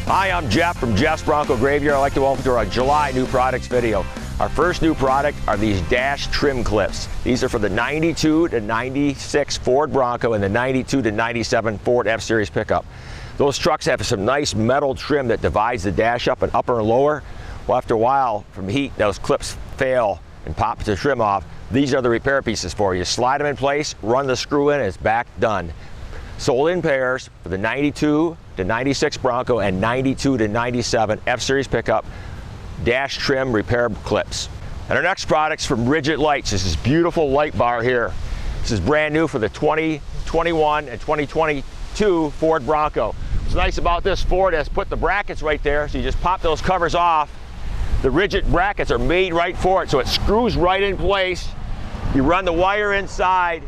Hi, I'm Jeff from Jeff's Bronco Graveyard. I'd like to welcome to our July new products video. Our first new product are these dash trim clips. These are for the 92 to 96 Ford Bronco and the 92 to 97 Ford F-Series pickup. Those trucks have some nice metal trim that divides the dash up and upper and lower. Well, after a while, from heat, those clips fail and pop the trim off. These are the repair pieces for you. Slide them in place, run the screw in, and it's back done. Sold in pairs for the 92 to 96 Bronco and 92 to 97 F-Series pickup dash trim repair clips. And our next product's from Rigid Lights. This is beautiful light bar here. This is brand new for the 2021 and 2022 Ford Bronco. What's nice about this, Ford has put the brackets right there, so you just pop those covers off. The rigid brackets are made right for it, so it screws right in place. You run the wire inside,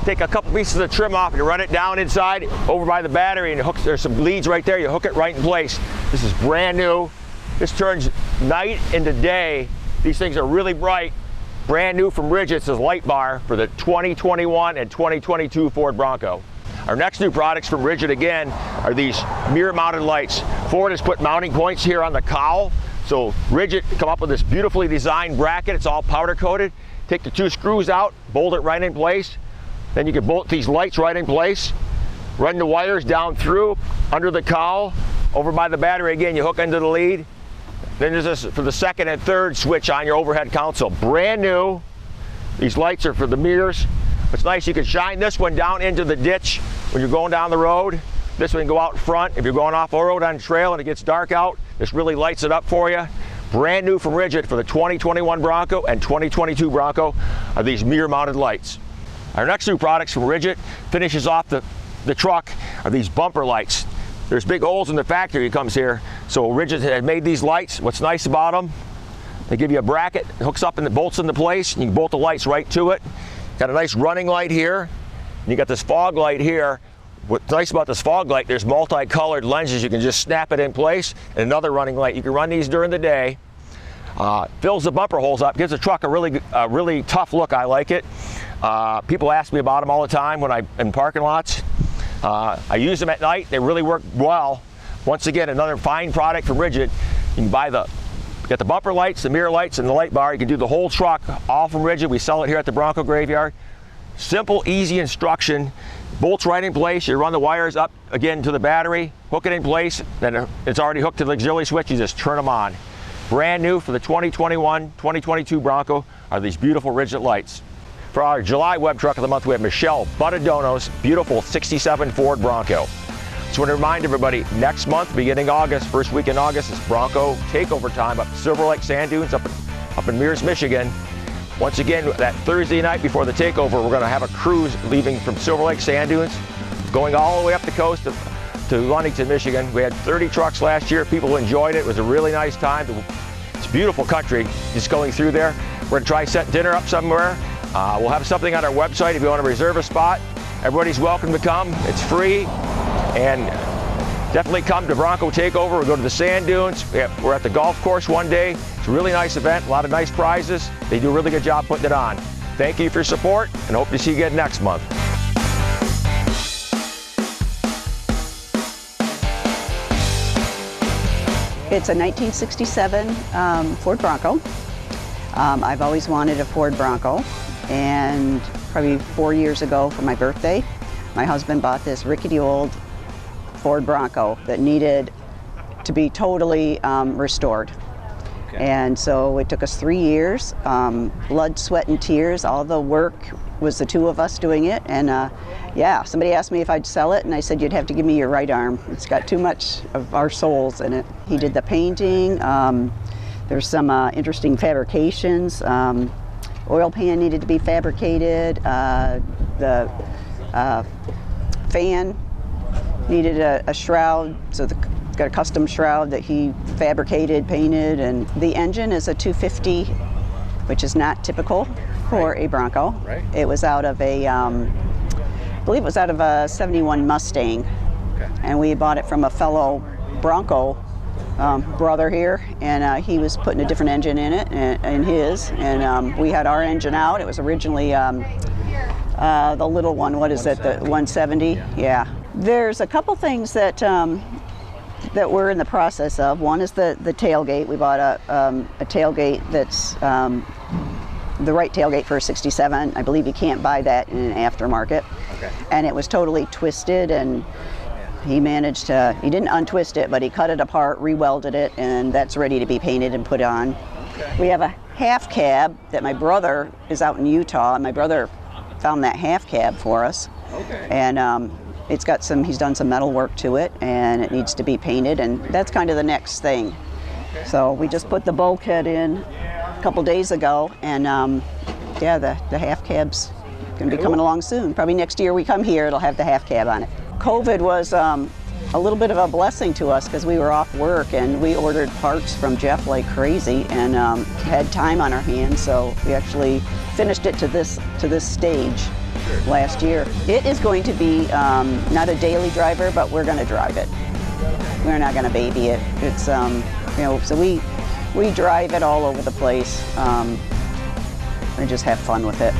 take a couple pieces of trim off, and you run it down inside over by the battery, and there's some leads right there. You hook it right in place. This is brand new. This turns night into day. These things are really bright. Brand new from Rigid. It's a light bar for the 2021 and 2022 Ford Bronco. Our next new products from Rigid again are these mirror mounted lights. Ford has put mounting points here on the cowl. So Rigid come up with this beautifully designed bracket. It's all powder coated. Take the two screws out, bolt it right in place. Then you can bolt these lights right in place. Run the wires down through, under the cowl, over by the battery again. You hook into the lead. Then there's this for the second and third switch on your overhead console. Brand new. These lights are for the mirrors. It's nice, you can shine this one down into the ditch when you're going down the road. This one can go out front. If you're going off the road on the trail and it gets dark out, this really lights it up for you. Brand new from Rigid for the 2021 Bronco and 2022 Bronco are these mirror mounted lights. Our next new products from Rigid finishes off the truck are these bumper lights. There's big holes in the factory that comes here, so Rigid had made these lights. What's nice about them, they give you a bracket, it hooks up and it bolts into place, and you can bolt the lights right to it. Got a nice running light here, and you got this fog light here. What's nice about this fog light, there's multicolored lenses. You can just snap it in place, and another running light. You can run these during the day. Fills the bumper holes up, gives the truck a really tough look. I like it. People ask me about them all the time when I'm in parking lots. I use them at night. They really work well. Once again, another fine product from Rigid. You can buy get the bumper lights, the mirror lights, and the light bar. You can do the whole truck, all from Rigid. We sell it here at the Bronco Graveyard. Simple, easy instruction. Bolts right in place. You run the wires up again to the battery, hook it in place, then it's already hooked to the auxiliary switch. You just turn them on. Brand new for the 2021, 2022 Bronco are these beautiful Rigid lights. For our July web truck of the month, we have Michelle Buttadono's beautiful 67 Ford Bronco. Just want to remind everybody, next month, beginning August, first week in August, is Bronco takeover time up Silver Lake Sand Dunes up in Mears, Michigan. Once again, that Thursday night before the takeover, we're going to have a cruise leaving from Silver Lake Sand Dunes, going all the way up the coast to Ludington, Michigan. We had 30 trucks last year. People enjoyed it. It was a really nice time. It's beautiful country just going through there. We're going to try setting dinner up somewhere. We'll have something on our website if you want to reserve a spot. Everybody's welcome to come. It's free, and definitely come to Bronco Takeover. We'll go to the sand dunes. We're at the golf course one day. It's a really nice event, a lot of nice prizes. They do a really good job putting it on. Thank you for your support, and hope to see you again next month. It's a 1967 Ford Bronco. I've always wanted a Ford Bronco, and probably 4 years ago for my birthday, my husband bought this rickety old Ford Bronco that needed to be totally restored. Okay. And so it took us 3 years, blood, sweat, and tears. All the work was the two of us doing it, and yeah, somebody asked me if I'd sell it, and I said, you'd have to give me your right arm. It's got too much of our souls in it. He did the painting. There's some interesting fabrications. Oil pan needed to be fabricated. The fan needed a shroud, so got a custom shroud that he fabricated, painted, and the engine is a 250, which is not typical for a Bronco. Right. It was out of a, I believe it was out of a 71 Mustang. Okay. And we bought it from a fellow Bronco brother here, and he was putting a different engine in it, in his, and we had our engine out. It was originally the little one, what is it, the 170? Yeah. There's a couple things that that we're in the process of. One is the tailgate. We bought a tailgate that's the right tailgate for a 67. I believe you can't buy that in an aftermarket. Okay. And it was totally twisted, and he managed to, he didn't untwist it, but he cut it apart, re-welded it, and that's ready to be painted and put on. Okay. We have a half cab that my brother is out in Utah, and my brother found that half cab for us. Okay. And it's got some, he's done some metal work to it, and it needs to be painted, and that's kind of the next thing. Okay. So we just put the bulkhead in a couple days ago, and yeah, the half cab's gonna be coming along soon. Probably next year we come here, it'll have the half cab on it. COVID was a little bit of a blessing to us because we were off work, and we ordered parts from Jeff like crazy, and had time on our hands, so we actually finished it to this stage last year. It is going to be not a daily driver, but we're going to drive it. We're not going to baby it. It's you know, so we drive it all over the place and just have fun with it.